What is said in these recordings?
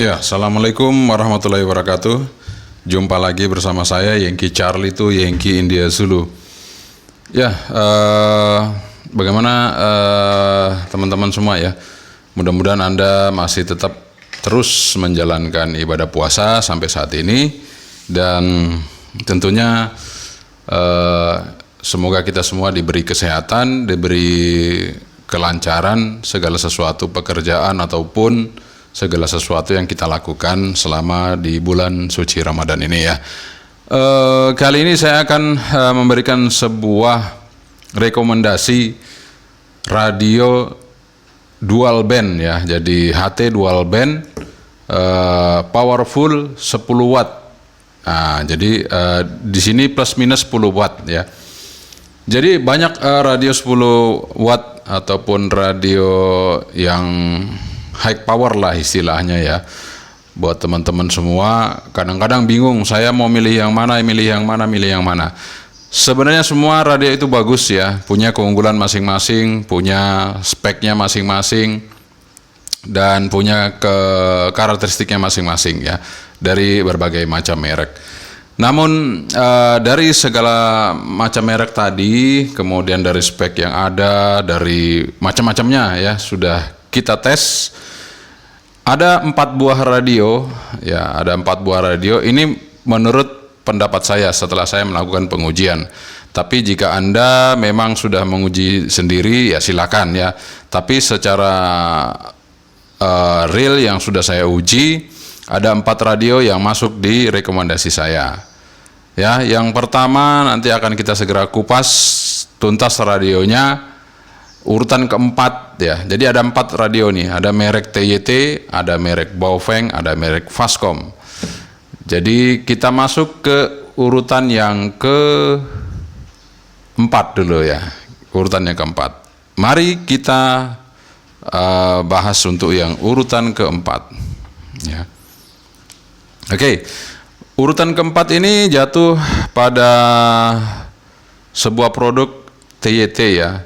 Ya, Assalamualaikum warahmatullahi wabarakatuh. Jumpa lagi bersama saya Yankee Charlie itu Yankee India Zulu. Ya, bagaimana teman-teman semua ya? Mudah-mudahan Anda masih tetap terus menjalankan ibadah puasa sampai saat ini, dan tentunya semoga kita semua diberi kesehatan, diberi kelancaran segala sesuatu pekerjaan ataupun segala sesuatu yang kita lakukan selama di bulan suci Ramadan ini ya. Kali ini saya akan memberikan sebuah rekomendasi radio dual band ya. Jadi HT dual band powerful 10 watt. Nah, jadi di sini plus minus 10 watt ya. Jadi banyak radio 10 watt ataupun radio yang high power lah istilahnya ya. Buat teman-teman semua kadang-kadang bingung, saya mau milih yang mana, milih yang mana. Sebenarnya semua radio itu bagus ya, punya keunggulan masing-masing, punya speknya masing-masing, dan punya karakteristiknya masing-masing ya, dari berbagai macam merek. Namun dari segala macam merek tadi, kemudian dari spek yang ada, dari macam-macamnya ya, sudah kita tes. Ada 4 buah radio ya, ada 4 buah radio. Ini menurut pendapat saya setelah saya melakukan pengujian. Tapi jika Anda memang sudah menguji sendiri ya silakan ya. Tapi secara real yang sudah saya uji, ada 4 radio yang masuk di rekomendasi saya. Ya, yang pertama nanti akan kita segera kupas tuntas radionya. Urutan keempat ya, jadi ada 4 radio nih, ada merek TYT, ada merek Baofeng, ada merek Fastcom. Jadi kita masuk ke urutan yang keempat dulu ya, urutan yang keempat. Mari kita bahas untuk yang urutan keempat ya. Oke, urutan keempat ini jatuh pada sebuah produk TYT ya.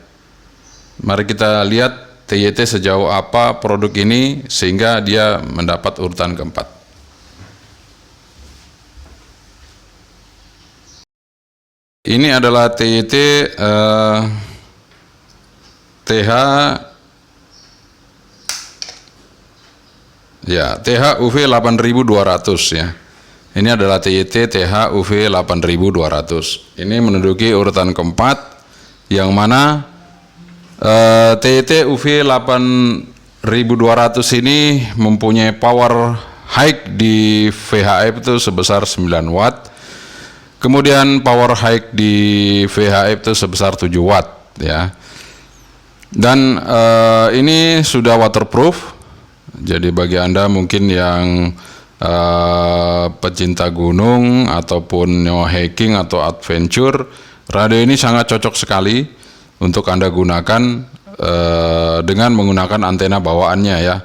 Mari kita lihat TYT sejauh apa produk ini sehingga dia mendapat urutan keempat. Ini adalah TYT TH ya, TH UV 8200 ya. Ini adalah TYT TH UV 8200. Ini menduduki urutan keempat, yang mana TYT UV 8200 ini mempunyai power high di VHF itu sebesar 9 watt. Kemudian power high di VHF itu sebesar 7 watt ya. Dan ini sudah waterproof. Jadi bagi Anda mungkin yang pecinta gunung ataupun hiking atau adventure, radio ini sangat cocok sekali untuk Anda gunakan dengan menggunakan antena bawaannya ya.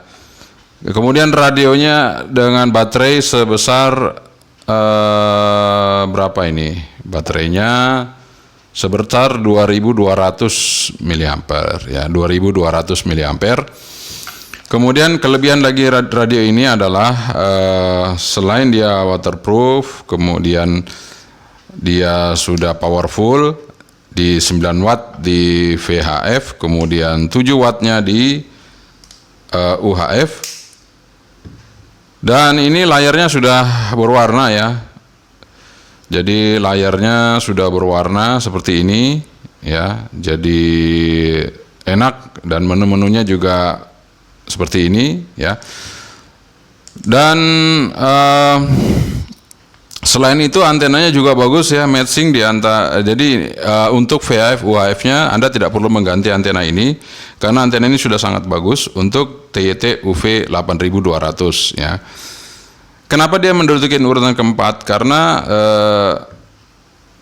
Kemudian radionya dengan baterai sebesar berapa ini? Baterainya sebesar 2200 mAh ya, 2200 mAh. Kemudian kelebihan lagi radio ini adalah selain dia waterproof, kemudian dia sudah powerful di 9 watt di VHF, kemudian 7 wattnya di UHF, dan ini layarnya sudah berwarna ya. Jadi layarnya sudah berwarna seperti ini ya, jadi enak, dan menu-menunya juga seperti ini ya. Dan selain itu antenanya juga bagus ya, matching di antara. Jadi untuk VHF UHF-nya Anda tidak perlu mengganti antena ini karena antena ini sudah sangat bagus untuk TYT UV 8200 ya. Kenapa dia menduduki urutan keempat? Karena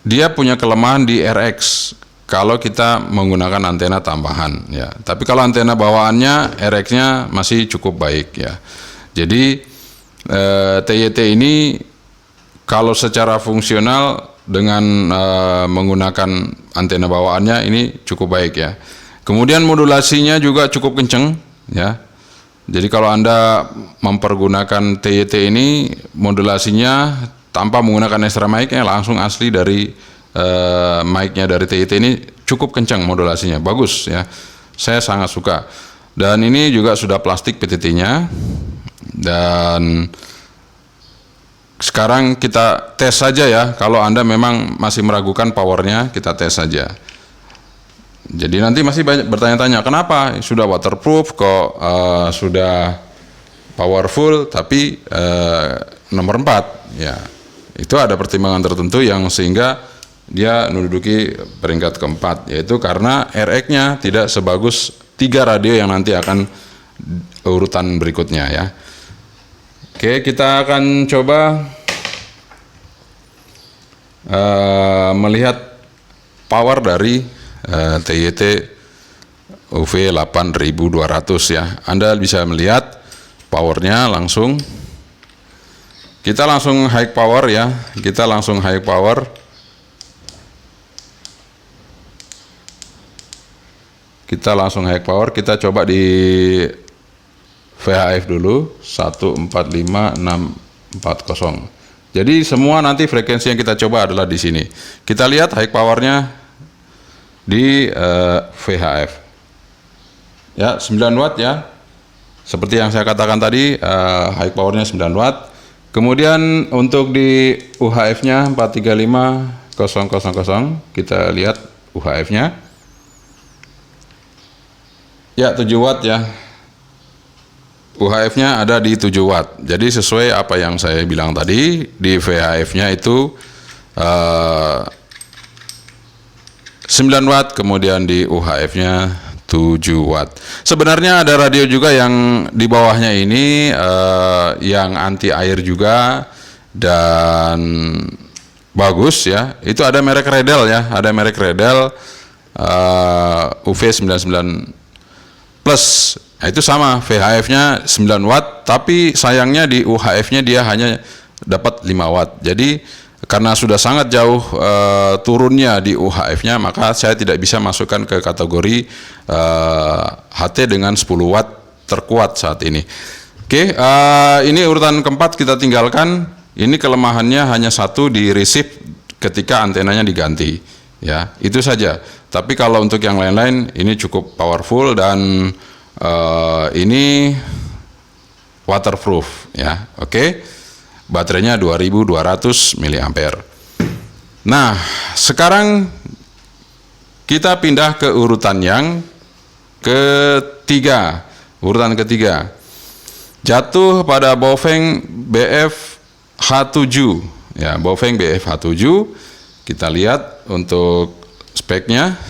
dia punya kelemahan di RX kalau kita menggunakan antena tambahan ya. Tapi kalau antena bawaannya RX-nya masih cukup baik ya. Jadi TYT ini kalau secara fungsional dengan menggunakan antena bawaannya ini cukup baik ya. Kemudian modulasinya juga cukup kenceng ya. Jadi kalau Anda mempergunakan TYT ini, modulasinya tanpa menggunakan extra mic-nya langsung asli dari mic-nya dari TYT ini cukup kencang modulasinya, bagus ya. Saya sangat suka. Dan ini juga sudah plastik PTT-nya. Dan sekarang kita tes saja ya. Kalau Anda memang masih meragukan powernya, kita tes saja. Jadi nanti masih banyak bertanya-tanya, kenapa sudah waterproof kok sudah powerful tapi nomor 4 ya. Itu ada pertimbangan tertentu yang sehingga dia menduduki peringkat keempat, yaitu karena RX-nya tidak sebagus 3 radio yang nanti akan urutan berikutnya ya. Oke, kita akan coba melihat power dari TYT UV 8200 ya. Anda bisa melihat powernya langsung. Kita langsung high power ya. Kita langsung high power. Kita langsung high power. Kita coba di VHF dulu 145640. Jadi semua nanti frekuensi yang kita coba adalah di sini. Kita lihat high powernya di VHF ya, 9 watt ya, seperti yang saya katakan tadi, high powernya 9 watt. Kemudian untuk di UHF nya 435000, kita lihat UHF nya ya 7 watt ya, UHF nya ada di 7 watt. Jadi sesuai apa yang saya bilang tadi, di VHF nya itu 9 watt, kemudian di UHF-nya 7 watt. Sebenarnya ada radio juga yang di bawahnya ini yang anti air juga dan bagus ya. Itu ada merek Redel ya, ada merek Redel UV99 Plus. Nah, itu sama, VHF-nya 9 watt, tapi sayangnya di UHF-nya dia hanya dapat 5 watt. Jadi karena sudah sangat jauh turunnya di UHF-nya, maka saya tidak bisa masukkan ke kategori HT dengan 10 watt terkuat saat ini. Oke, ini urutan keempat kita tinggalkan. Ini kelemahannya hanya satu, di receive ketika antenanya diganti. Ya, itu saja. Tapi kalau untuk yang lain-lain ini cukup powerful dan ini waterproof ya. Oke. Baterainya 2200 mAh. Nah, sekarang kita pindah ke urutan yang ketiga. Urutan ketiga. Jatuh pada Baofeng BF-H7 ya, Baofeng BF-H7. Kita lihat untuk speknya.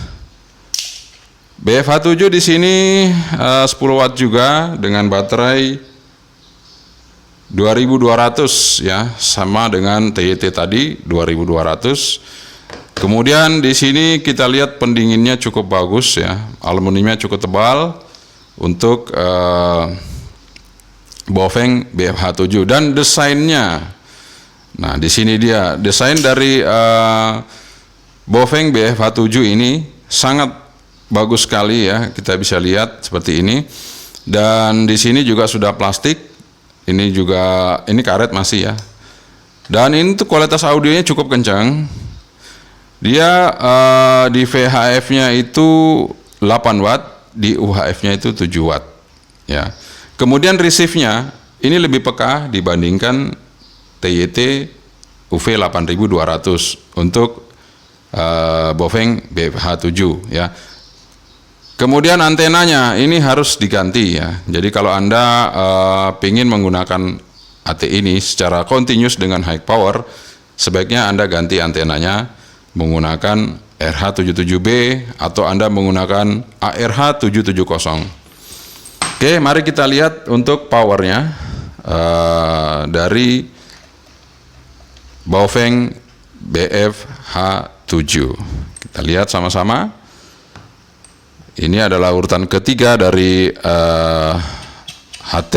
BF-H7 di sini 10 watt juga dengan baterai 2200 ya, sama dengan TYT tadi 2200. Kemudian di sini kita lihat pendinginnya cukup bagus ya, aluminiumnya cukup tebal untuk Baofeng BF-H7 dan desainnya. Nah, di sini dia desain dari Baofeng BF-H7 ini sangat bagus sekali ya, kita bisa lihat seperti ini. Dan di sini juga sudah plastik. Ini juga, ini karet masih ya. Dan ini tuh kualitas audionya cukup kencang. Dia di VHF-nya itu 8 watt, di UHF-nya itu 7 watt. Ya. Kemudian receive-nya ini lebih peka dibandingkan TYT UV8200 untuk Baofeng BF-H7 ya. Kemudian antenanya ini harus diganti ya. Jadi kalau Anda ingin menggunakan AT ini secara continuous dengan high power, sebaiknya Anda ganti antenanya menggunakan RH77B atau Anda menggunakan ARH770. Oke, mari kita lihat untuk powernya dari Baofeng BF-H7. Kita lihat sama-sama. Ini adalah urutan ketiga dari HT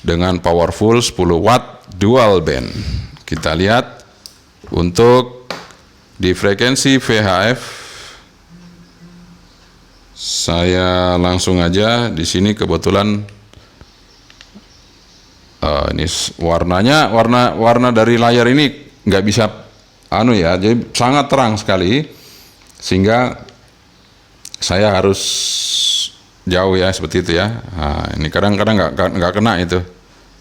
dengan powerful 10 watt dual band. Kita lihat untuk di frekuensi VHF. Saya langsung aja di sini kebetulan Ini warnanya, warna dari layar ini nggak bisa ya, jadi sangat terang sekali sehingga saya harus jauh ya, seperti itu ya. Nah, ini kadang-kadang nggak kena itu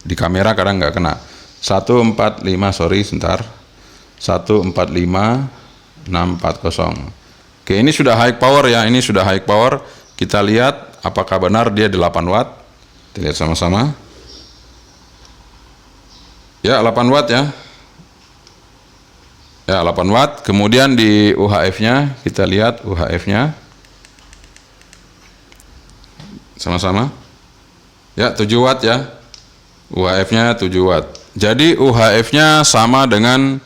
di kamera, kadang nggak kena. 145, sorry sebentar, 145.640. Oke, ini sudah high power ya, ini sudah high power. Kita lihat apakah benar dia 8 watt. Kita lihat sama-sama. Ya, 8 watt ya. Ya, 8 watt. Kemudian di UHF-nya, kita lihat UHF-nya. Sama-sama. Ya, 7 watt ya. UHF-nya 7 watt. Jadi UHF-nya sama dengan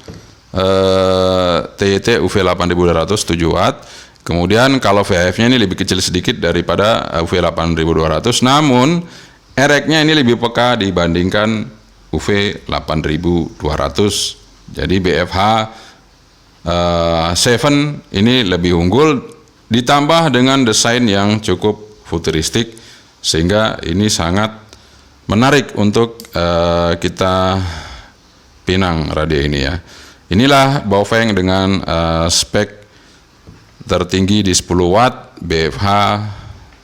TYT UV 8200 7 watt. Kemudian kalau VHF-nya ini lebih kecil sedikit daripada UV 8200, namun RX-nya ini lebih peka dibandingkan UV 8200. Jadi BFH 7 ini lebih unggul, ditambah dengan desain yang cukup futuristik, sehingga ini sangat menarik untuk kita pinang radio ini ya. Inilah Baofeng dengan spek tertinggi di 10 watt BFH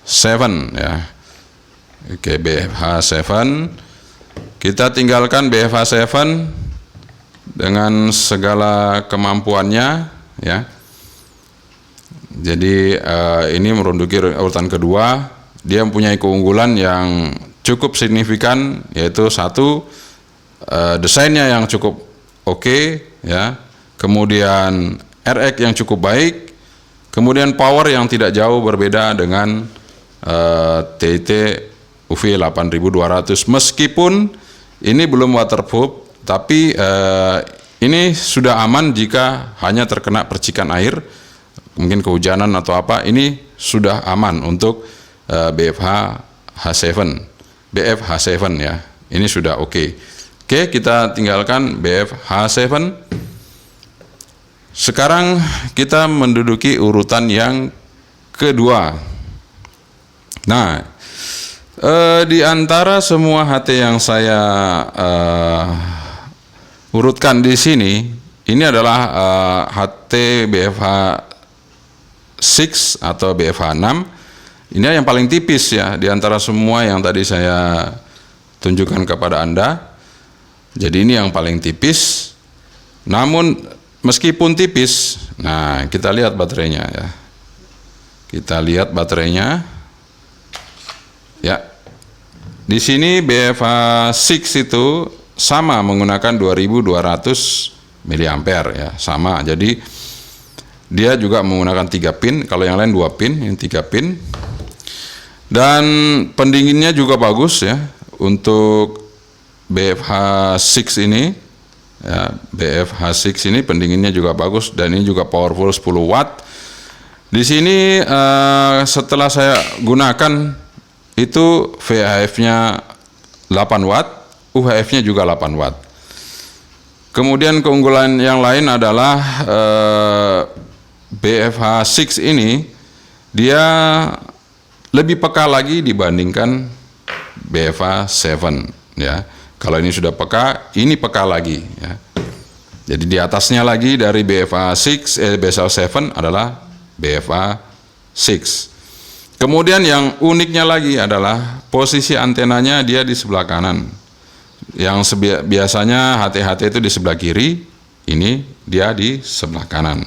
7 ya. Oke, BFH 7. Kita tinggalkan BFH 7 dengan segala kemampuannya ya. Jadi ini merunduki urutan kedua. Dia mempunyai keunggulan yang cukup signifikan, yaitu satu, desainnya yang cukup oke ya, kemudian RX yang cukup baik, kemudian power yang tidak jauh berbeda dengan TIT UV 8200. Meskipun ini belum waterproof, tapi ini sudah aman jika hanya terkena percikan air, mungkin kehujanan atau apa, ini sudah aman untuk BFH H7. BFH 7 ya, ini sudah oke. Oke, kita tinggalkan BFH 7. Sekarang kita menduduki urutan yang kedua. Nah, di antara semua HT yang saya urutkan di sini, ini adalah HT BFH 6 atau BFH 6. Ini yang paling tipis ya di antara semua yang tadi saya tunjukkan kepada Anda. Jadi ini yang paling tipis. Namun meskipun tipis, nah kita lihat baterainya ya. Kita lihat baterainya. Ya. Di sini BFH 6 itu sama menggunakan 2200 mAh ya, sama. Jadi dia juga menggunakan 3 pin, kalau yang lain 2 pin, ini 3 pin. Dan pendinginnya juga bagus ya untuk BFH 6 ini ya, BFH 6 ini pendinginnya juga bagus, dan ini juga powerful 10 watt. Di sini setelah saya gunakan itu VHF-nya 8 watt, UHF-nya juga 8 watt. Kemudian keunggulan yang lain adalah BFH 6 ini dia lebih peka lagi dibandingkan BFH 7 ya. Kalau ini sudah peka, ini peka lagi ya. Jadi di atasnya lagi dari BFH 7 adalah BFH 6. Kemudian yang uniknya lagi adalah posisi antenanya dia di sebelah kanan. Yang biasanya HT-HT itu di sebelah kiri, ini dia di sebelah kanan.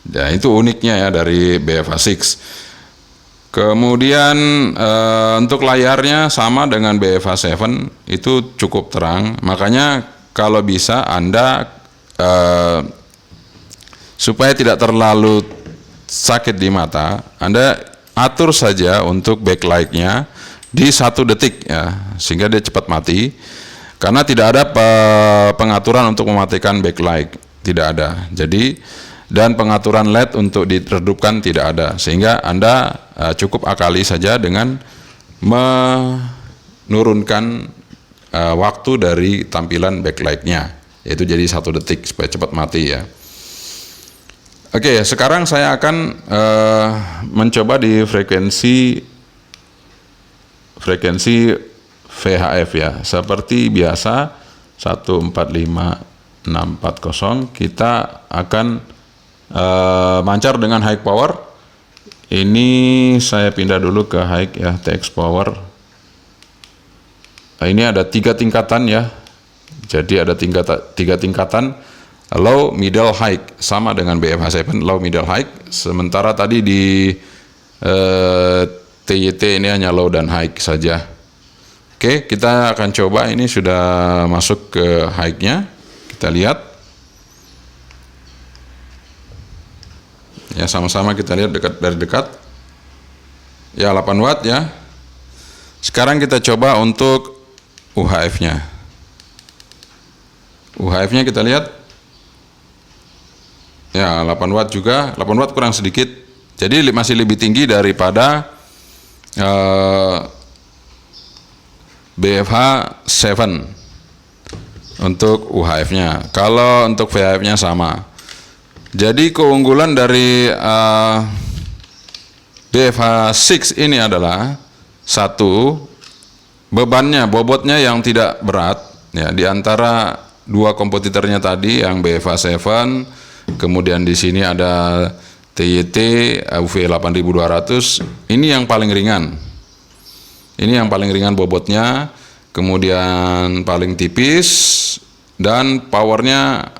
Ya, itu uniknya ya dari BFH 6. Kemudian untuk layarnya sama dengan BFH 7, itu cukup terang. Makanya kalau bisa Anda supaya tidak terlalu sakit di mata, Anda atur saja untuk backlight-nya di 1 detik ya, sehingga dia cepat mati. Karena tidak ada pengaturan untuk mematikan backlight, tidak ada. Jadi dan pengaturan LED untuk diredupkan tidak ada, sehingga Anda cukup akali saja dengan menurunkan waktu dari tampilan backlight-nya, yaitu jadi 1 detik supaya cepat mati ya. Oke, sekarang saya akan mencoba di frekuensi VHF ya. Seperti biasa 145640 kita akan mancar dengan high power. Ini saya pindah dulu ke high ya, TX power. Nah, ini ada 3 tingkatan ya. Jadi ada 3 tingkatan, low, middle, high, sama dengan BFH7 low, middle, high. Sementara tadi di TYT ini hanya low dan high saja. Oke, kita akan coba, ini sudah masuk ke high-nya. Kita lihat. Ya, sama-sama kita lihat dari dekat. Ya, 8 watt ya. Sekarang kita coba untuk UHF-nya. UHF-nya kita lihat. Ya, 8 watt juga. 8 watt kurang sedikit. Jadi masih lebih tinggi daripada BFH7 untuk UHF-nya. Kalau untuk VHF-nya sama. Jadi keunggulan dari BFH6 ini adalah satu, bobotnya yang tidak berat ya, di antara 2 kompetitornya tadi yang BFH7, kemudian di sini ada TYT UV8200, ini yang paling ringan. Ini yang paling ringan bobotnya, kemudian paling tipis, dan powernya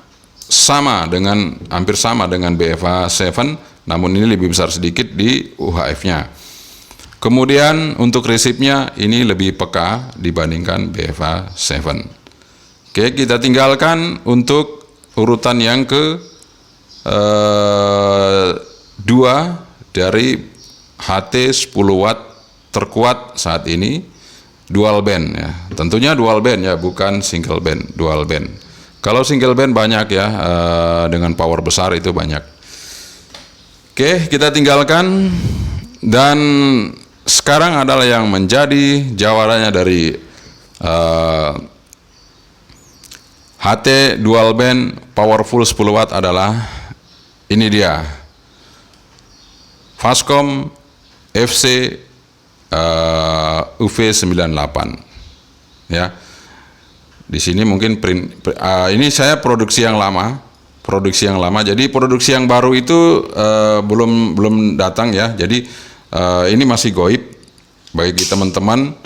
hampir sama dengan BFH7, namun ini lebih besar sedikit di UHF-nya. Kemudian untuk resipnya ini lebih peka dibandingkan BFH7. Oke, kita tinggalkan untuk urutan yang ke 2 dari HT 10 watt terkuat saat ini, dual band ya. Tentunya dual band ya, bukan single band, dual band. Kalau single band banyak ya, dengan power besar itu banyak. Oke, kita tinggalkan, dan sekarang adalah yang menjadi jawarannya dari HT dual band powerful 10 watt adalah ini dia, Fastcom FC UV98 ya. Di sini mungkin ini saya produksi yang lama. Jadi produksi yang baru itu belum datang ya. Jadi ini masih goib bagi teman-teman.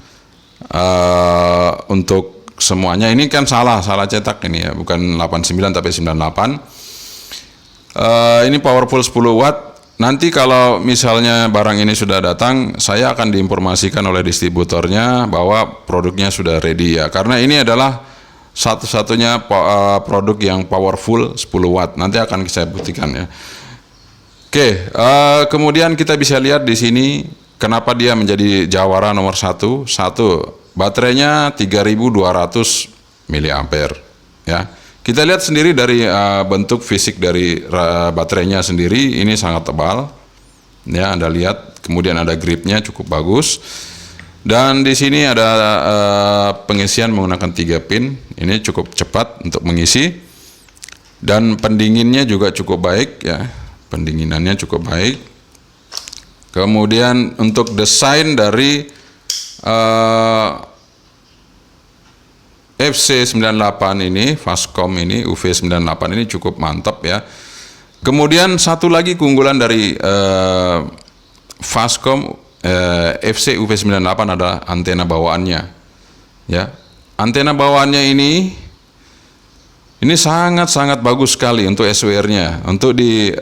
Untuk semuanya ini kan salah cetak ini ya, bukan 89 tapi 98. Ini powerful 10 watt. Nanti kalau misalnya barang ini sudah datang, saya akan diinformasikan oleh distributornya bahwa produknya sudah ready ya. Karena ini adalah satu-satunya produk yang powerful 10 watt. Nanti akan saya buktikan ya. Oke, kemudian kita bisa lihat di sini kenapa dia menjadi jawara nomor 1. Baterainya 3200 mAh ya. Kita lihat sendiri dari bentuk fisik dari baterainya sendiri, ini sangat tebal ya, Anda lihat. Kemudian ada gripnya cukup bagus, dan di sini ada pengisian menggunakan 3 pin. Ini cukup cepat untuk mengisi, dan pendinginnya juga cukup baik ya, pendinginannya cukup baik. Kemudian untuk desain dari FC98 ini, Fastcom ini, UV98 ini cukup mantap ya. Kemudian satu lagi keunggulan dari Fastcom FC UV98 adalah antena bawaannya ya. Antena bawaannya ini sangat bagus sekali untuk SWR-nya, untuk di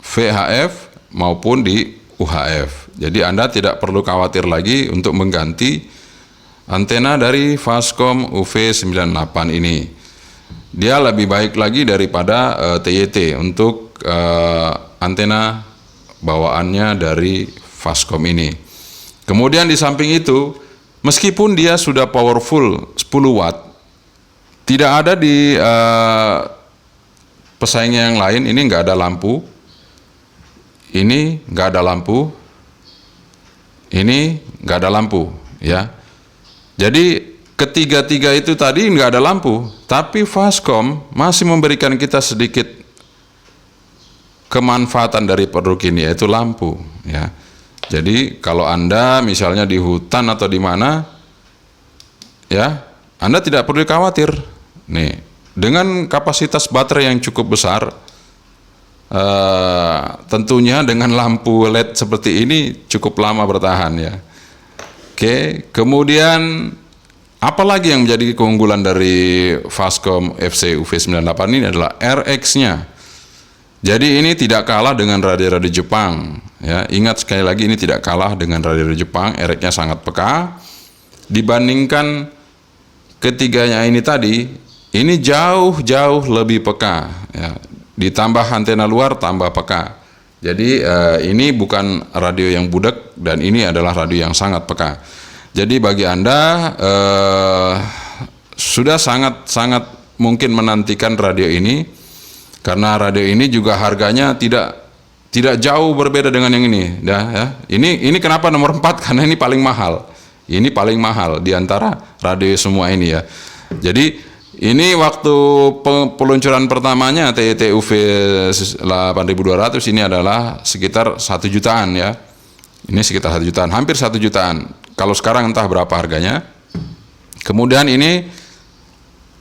VHF maupun di UHF. Jadi Anda tidak perlu khawatir lagi untuk mengganti antena dari Fastcom UV98 ini. Dia lebih baik lagi daripada TYT untuk antena bawaannya dari Fastcom ini. Kemudian di samping itu, meskipun dia sudah powerful 10 watt, tidak ada di pesaingnya yang lain. Ini nggak ada lampu, ini nggak ada lampu, ini nggak ada lampu ya. Jadi ketiga-tiga itu tadi nggak ada lampu, tapi Fastcom masih memberikan kita sedikit kemanfaatan dari produk ini, yaitu lampu ya. Jadi kalau Anda misalnya di hutan atau di mana, ya, Anda tidak perlu khawatir. Nih, dengan kapasitas baterai yang cukup besar, tentunya dengan lampu LED seperti ini cukup lama bertahan ya. Oke, kemudian apalagi yang menjadi keunggulan dari Fastcom FC UV98 ini adalah RX-nya. Jadi ini tidak kalah dengan radio-radio Jepang ya. Ingat sekali lagi, ini tidak kalah dengan radio-radio Jepang. RX-nya sangat peka dibandingkan ketiganya ini tadi. Ini jauh lebih peka ya. Ditambah antena luar tambah peka. Jadi ini bukan radio yang budak, dan ini adalah radio yang sangat peka. Jadi bagi Anda sudah sangat mungkin menantikan radio ini, karena radio ini juga harganya tidak jauh berbeda dengan yang ini ya. Ini kenapa nomor 4? Karena ini paling mahal. Ini paling mahal di antara radio semua ini ya. Jadi ini waktu peluncuran pertamanya TET UV 8200 ini adalah sekitar 1 jutaan ya. Ini sekitar 1 jutaan, hampir 1 jutaan. Kalau sekarang entah berapa harganya. Kemudian ini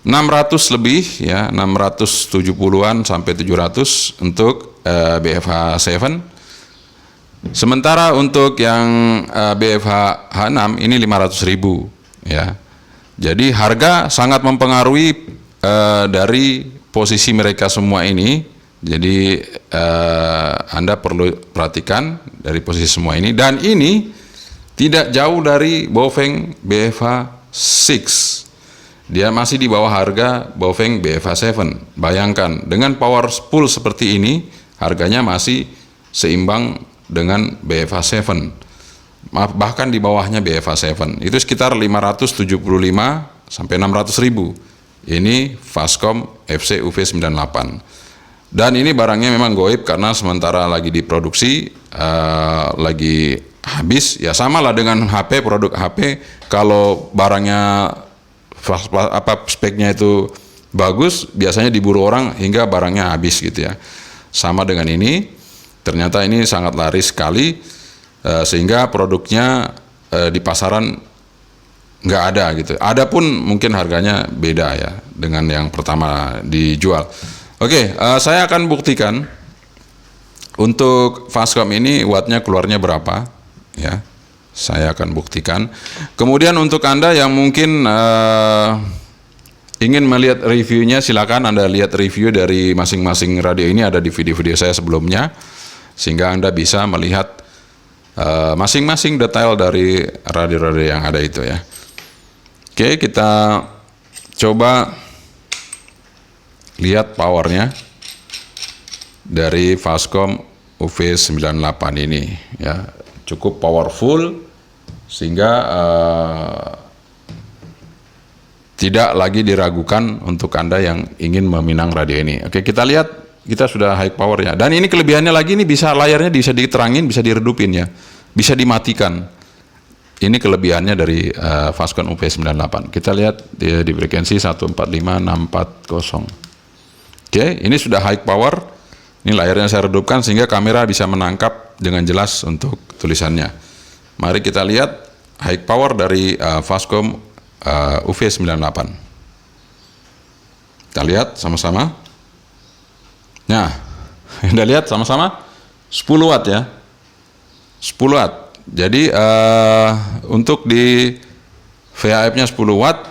600 lebih ya, 670-an sampai 700 untuk BFH 7. Sementara untuk yang BFH H6 ini 500.000 ya. Jadi harga sangat mempengaruhi dari posisi mereka semua ini. Jadi Anda perlu perhatikan dari posisi semua ini, dan ini tidak jauh dari Baofeng BFH 6. Dia masih di bawah harga Baofeng BFH 7. Bayangkan, dengan power spool seperti ini, harganya masih seimbang dengan BFH 7. Bahkan di bawahnya BFH 7. Itu sekitar 575 sampai 600.000. Ini Fastcom FC UV98. Dan ini barangnya memang goib karena sementara lagi diproduksi, lagi habis. Ya sama lah dengan HP, produk HP. Kalau barangnya speknya itu bagus, biasanya diburu orang hingga barangnya habis gitu ya. Sama dengan ini, ternyata ini sangat laris sekali, sehingga produknya di pasaran nggak ada gitu. Ada pun mungkin harganya beda ya dengan yang pertama dijual. Oke, saya akan buktikan untuk Fastcom ini wattnya keluarnya berapa ya. Saya akan buktikan. Kemudian untuk Anda yang mungkin ingin melihat reviewnya, silakan Anda lihat review dari masing-masing radio ini, ada di video-video saya sebelumnya, sehingga Anda bisa melihat masing-masing detail dari radio-radio yang ada itu ya. Oke, kita coba lihat powernya dari Fastcom UV98 ini ya. Cukup powerful sehingga tidak lagi diragukan untuk Anda yang ingin meminang radio ini. Oke, kita lihat, kita sudah high powernya. Dan ini kelebihannya lagi, ini bisa layarnya bisa diterangin, bisa diredupin ya, bisa dimatikan. Ini kelebihannya dari Fastcom UV98. Kita lihat di frekuensi 145640. Oke, ini sudah high power. Ini layarnya saya redupkan sehingga kamera bisa menangkap dengan jelas untuk tulisannya. Mari kita lihat high power dari Fastcom UV98. Kita lihat sama-sama. Nah, Anda lihat sama-sama 10 watt ya. 10 watt. Jadi untuk di VHF-nya 10 watt.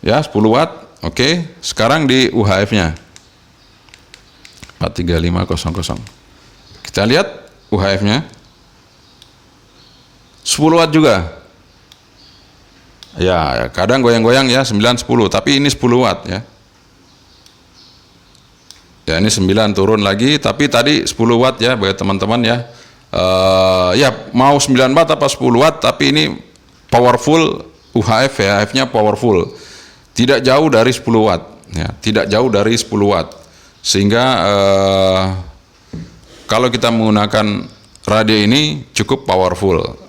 Ya, 10 watt. Oke, sekarang di UHF-nya 43500. Kita lihat UHF-nya 10 watt juga. Ya, kadang goyang-goyang ya 9-10, tapi ini 10 watt ya. Ya, ini 9 turun lagi, tapi tadi 10 watt ya bagi teman-teman ya. Ya mau 9 watt apa 10 watt, tapi ini powerful, UHF VHF-nya powerful. Tidak jauh dari 10 watt ya, tidak jauh dari 10 watt. Sehingga kalau kita menggunakan radio ini cukup powerful.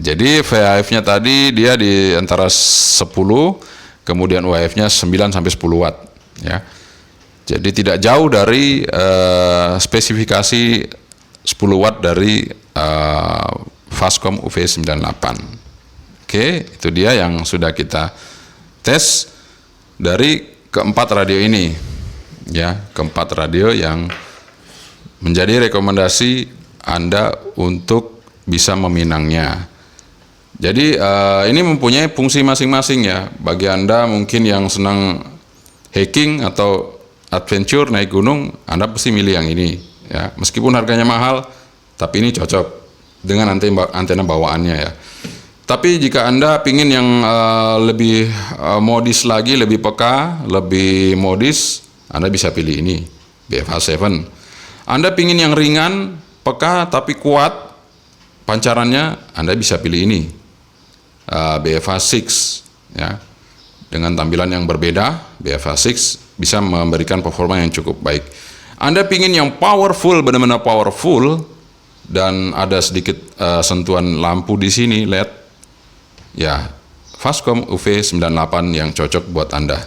Jadi VHF-nya tadi dia di antara 10, kemudian UHF-nya 9 sampai 10 watt ya. Jadi tidak jauh dari spesifikasi 10 watt dari Fastcom UV98. Oke, itu dia yang sudah kita tes dari keempat radio ini, ya, keempat radio yang menjadi rekomendasi Anda untuk bisa meminangnya. Jadi ini mempunyai fungsi masing-masing ya. Bagi Anda mungkin yang senang hiking atau adventure naik gunung, Anda pasti milih yang ini ya. Meskipun harganya mahal, tapi ini cocok dengan antena bawaannya ya. Tapi jika Anda pingin yang lebih modis lagi, lebih peka, lebih modis, Anda bisa pilih ini, BFH7. Anda pingin yang ringan, peka tapi kuat pancarannya, Anda bisa pilih ini, BFH6 ya. Dengan tampilan yang berbeda, BFH6 bisa memberikan performa yang cukup baik. Anda pingin yang powerful, benar-benar powerful, dan ada sedikit sentuhan lampu di sini LED, ya, Fastcom UV98 yang cocok buat Anda.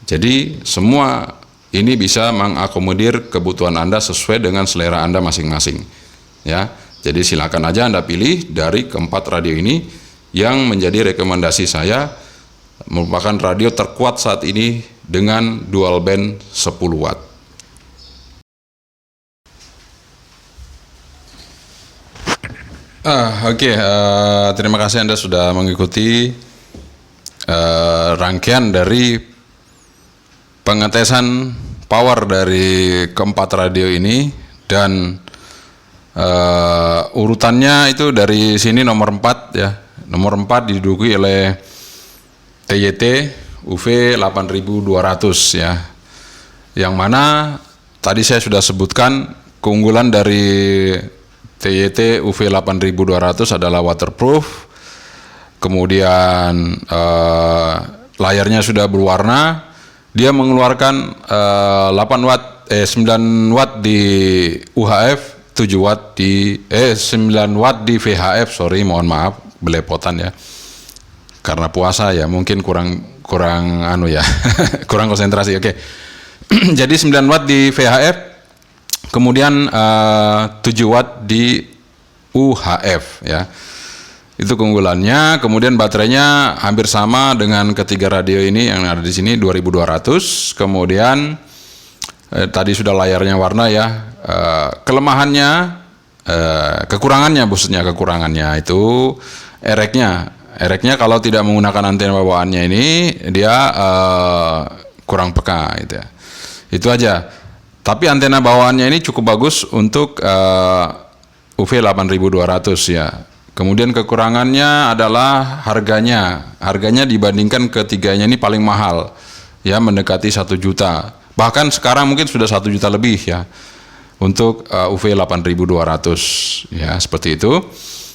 Jadi semua ini bisa mengakomodir kebutuhan Anda sesuai dengan selera Anda masing-masing. Ya, jadi silakan aja Anda pilih dari keempat radio ini yang menjadi rekomendasi saya, merupakan radio terkuat saat ini dengan dual band 10 watt. Oke, terima kasih Anda sudah mengikuti rangkaian dari pengetesan power dari keempat radio ini, dan urutannya itu dari sini nomor 4 ya. Nomor 4 diduduki oleh TYT UV 8200 ya. Yang mana tadi saya sudah sebutkan keunggulan dari TYT UV 8200 adalah waterproof, kemudian layarnya sudah berwarna, dia mengeluarkan 9 watt di UHF, 7 watt di 9 watt di VHF, mohon maaf belepotan ya, karena puasa ya, mungkin kurang kurang konsentrasi. Oke. Jadi 9 watt di VHF, kemudian 7 watt di UHF ya. Itu keunggulannya. Kemudian baterainya hampir sama dengan ketiga radio ini yang ada di sini, 2200. Kemudian tadi sudah layarnya warna ya. Kelemahannya, kekurangannya itu ereknya kalau tidak menggunakan antena bawaannya ini dia kurang peka gitu ya. Itu aja. Tapi antena bawaannya ini cukup bagus untuk UV 8200 ya. Kemudian kekurangannya adalah harganya dibandingkan ketiganya ini paling mahal ya, mendekati 1 juta. Bahkan sekarang mungkin sudah 1 juta lebih ya untuk UV 8200 ya, seperti itu.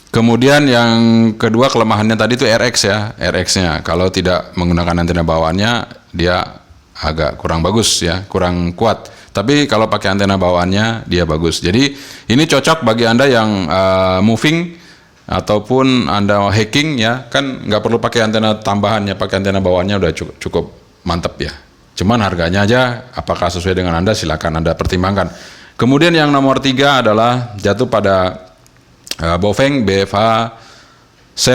Kemudian yang kedua kelemahannya tadi itu RX ya, RX-nya kalau tidak menggunakan antena bawaannya dia agak kurang bagus ya, kurang kuat. Tapi kalau pakai antena bawaannya dia bagus. Jadi ini cocok bagi Anda yang moving ataupun Anda hiking ya, kan nggak perlu pakai antena tambahan ya, pakai antena bawaannya udah cukup mantep ya. Cuman harganya aja apakah sesuai dengan Anda, silakan Anda pertimbangkan. Kemudian yang nomor 3 adalah jatuh pada Baofeng BFH7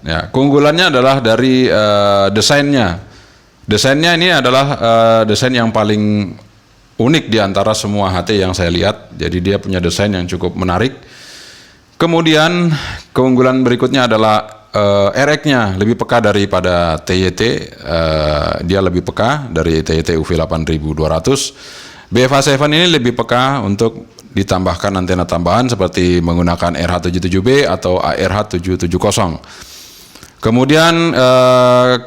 ya. Keunggulannya adalah dari desainnya. Desainnya ini adalah desain yang paling unik di antara semua HT yang saya lihat. Jadi dia punya desain yang cukup menarik. Kemudian keunggulan berikutnya adalah RX-nya lebih peka daripada TYT. Dia lebih peka dari TYT UV 8200. BFH7 ini lebih peka untuk ditambahkan antena tambahan seperti menggunakan RH77B atau ARH770. Kemudian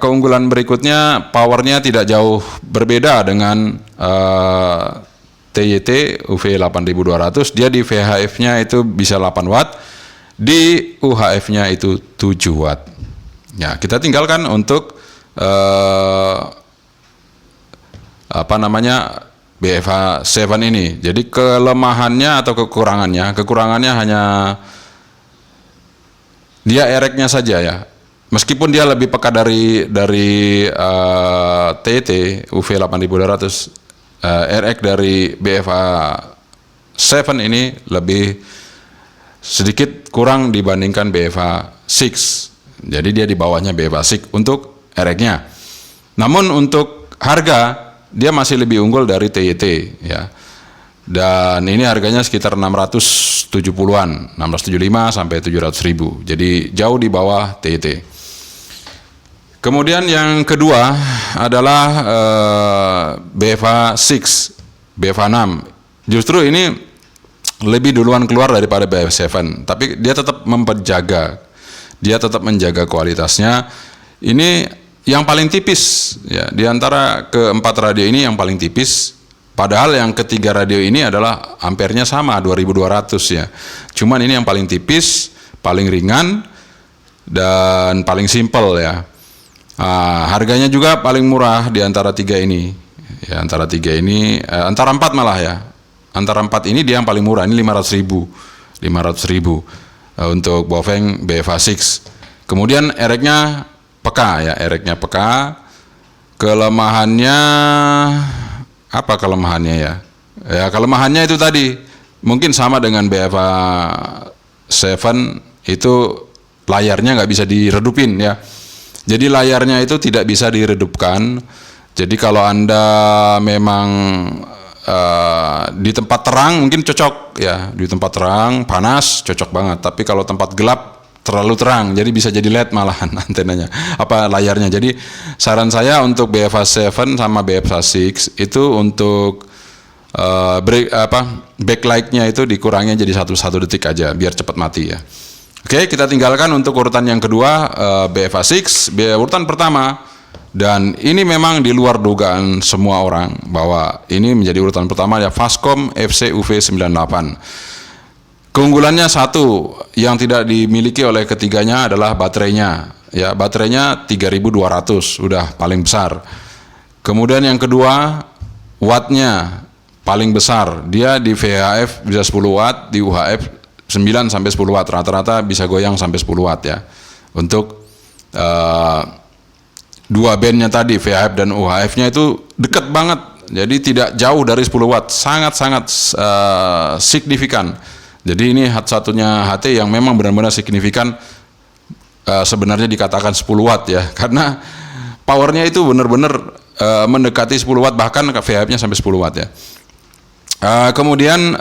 keunggulan berikutnya, powernya tidak jauh berbeda dengan TYT UV 8200. Dia di VHF-nya itu bisa 8 watt, di UHF-nya itu 7 watt. Ya, kita tinggalkan untuk BFH7 ini. Jadi kelemahannya atau kekurangannya hanya dia RX-nya saja ya. Meskipun dia lebih peka dari TYT UV 8200, RX dari BFH7 ini lebih sedikit kurang dibandingkan BFH6. Jadi dia di bawahnya BFA 6 untuk RX-nya. Namun untuk harga dia masih lebih unggul dari TYT ya. Dan ini harganya sekitar 670-an, 675 sampai 700.000. Jadi jauh di bawah TYT. Kemudian yang kedua adalah BFA 6, BFA 6. Justru ini lebih duluan keluar daripada BFA 7, tapi dia tetap menjaga kualitasnya. Ini yang paling tipis ya, di antara keempat radio ini yang paling tipis. Padahal yang ketiga radio ini adalah ampernya sama 2200 ya. Cuman ini yang paling tipis, paling ringan dan paling simpel ya. Harganya juga paling murah di antara tiga ini. Ya, antara tiga ini, antara empat malah ya. Antara empat ini dia yang paling murah, ini 500.000 untuk Baofeng BFA 6. Kemudian RX-nya peka ya, RX-nya peka. Kelemahannya apa kelemahannya ya? Ya kelemahannya itu tadi mungkin sama dengan BFA 7 itu layarnya nggak bisa diredupin ya. Jadi layarnya itu tidak bisa diredupkan. Jadi kalau Anda memang di tempat terang mungkin cocok ya, di tempat terang panas cocok banget. Tapi kalau tempat gelap terlalu terang, jadi bisa jadi LED malahan antenanya, layarnya. Jadi saran saya untuk BFA 7 sama BFA 6 itu untuk backlight-nya itu dikurangin jadi 1 detik aja biar cepat mati ya. Oke, kita tinggalkan untuk urutan yang kedua, BFA 6, urutan pertama. Dan ini memang di luar dugaan semua orang bahwa ini menjadi urutan pertama ya, Fastcom FC UV98. Keunggulannya satu yang tidak dimiliki oleh ketiganya adalah baterainya. Ya, baterainya 3200, udah paling besar. Kemudian yang kedua, wattnya paling besar. Dia di VHF bisa 10 watt, di UHF 9 sampai 10 watt. Rata-rata bisa goyang sampai 10 watt ya. Untuk dua bandnya tadi, VHF dan UHF-nya itu dekat banget. Jadi tidak jauh dari 10 watt, sangat-sangat signifikan. Jadi ini satunya HT yang memang benar-benar signifikan, sebenarnya dikatakan 10 watt ya, karena powernya itu benar-benar mendekati 10 watt, bahkan VHF-nya sampai 10 watt ya. Kemudian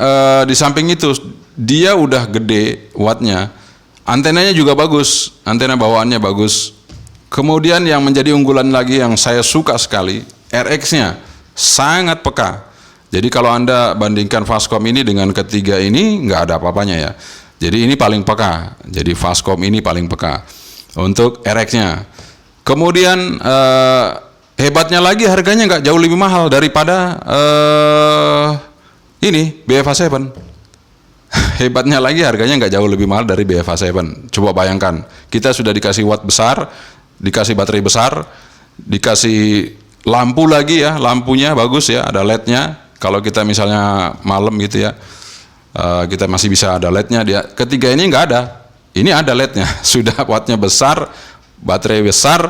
di samping itu dia udah gede wattnya, antenanya juga bagus, antena bawaannya bagus. Kemudian yang menjadi unggulan lagi yang saya suka sekali, RX-nya sangat peka. Jadi kalau Anda bandingkan Fastcom ini dengan ketiga ini, nggak ada apa-apanya ya. Jadi ini paling peka. Jadi Fastcom ini paling peka untuk RX-nya. Kemudian hebatnya lagi harganya nggak jauh lebih mahal daripada ini BFA 7. Hebatnya lagi harganya nggak jauh lebih mahal dari BFA 7. Coba bayangkan, kita sudah dikasih watt besar, dikasih baterai besar, dikasih lampu lagi ya, lampunya bagus ya, ada LED-nya. Kalau kita misalnya malam gitu ya, kita masih bisa ada LED-nya. Ketiga ini nggak ada, ini ada LED-nya. Sudah wattnya besar, baterai besar,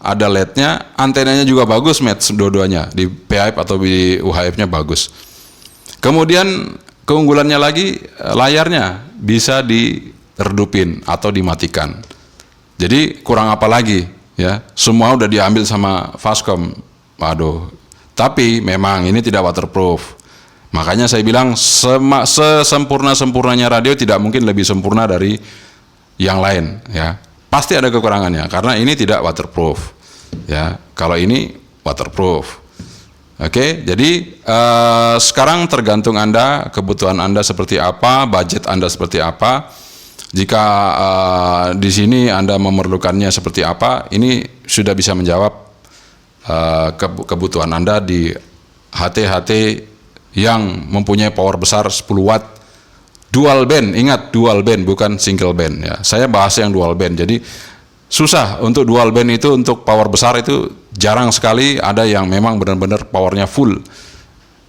ada LED-nya, antenanya juga bagus, match dua-duanya di PHF atau di UHF-nya bagus. Kemudian keunggulannya lagi, layarnya bisa diredupin atau dimatikan. Jadi kurang apa lagi ya? Semua udah diambil sama Fastcom. Waduh. Tapi memang ini tidak waterproof. Makanya saya bilang sesempurna-sempurnanya radio tidak mungkin lebih sempurna dari yang lain ya. Pasti ada kekurangannya karena ini tidak waterproof. Ya, kalau ini waterproof. Oke, jadi sekarang tergantung Anda, kebutuhan Anda seperti apa, budget Anda seperti apa. Jika di sini Anda memerlukannya seperti apa, ini sudah bisa menjawab kebutuhan Anda di HT-HT yang mempunyai power besar 10 watt dual band. Ingat, dual band bukan single band ya. Saya bahas yang dual band. Jadi susah untuk dual band itu, untuk power besar itu jarang sekali ada yang memang benar-benar powernya full.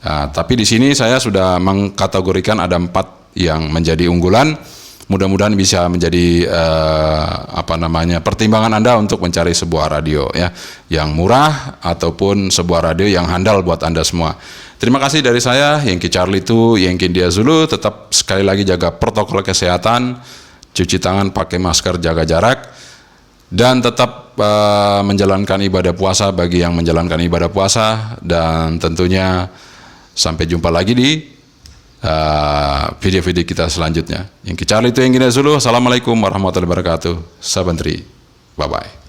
Nah, tapi di sini saya sudah mengkategorikan ada 4 yang menjadi unggulan. Mudah-mudahan bisa menjadi pertimbangan Anda untuk mencari sebuah radio ya yang murah ataupun sebuah radio yang handal buat Anda semua. Terima kasih dari saya, Yankee Charlie 2, Yankee India Zulu. Tetap sekali lagi jaga protokol kesehatan, cuci tangan, pakai masker, jaga jarak. dan tetap menjalankan ibadah puasa bagi yang menjalankan ibadah puasa, dan tentunya sampai jumpa lagi di video-video kita selanjutnya. Yang kecil itu yang gini dulu. Assalamualaikum warahmatullahi wabarakatuh. Sabantri. Bye-bye.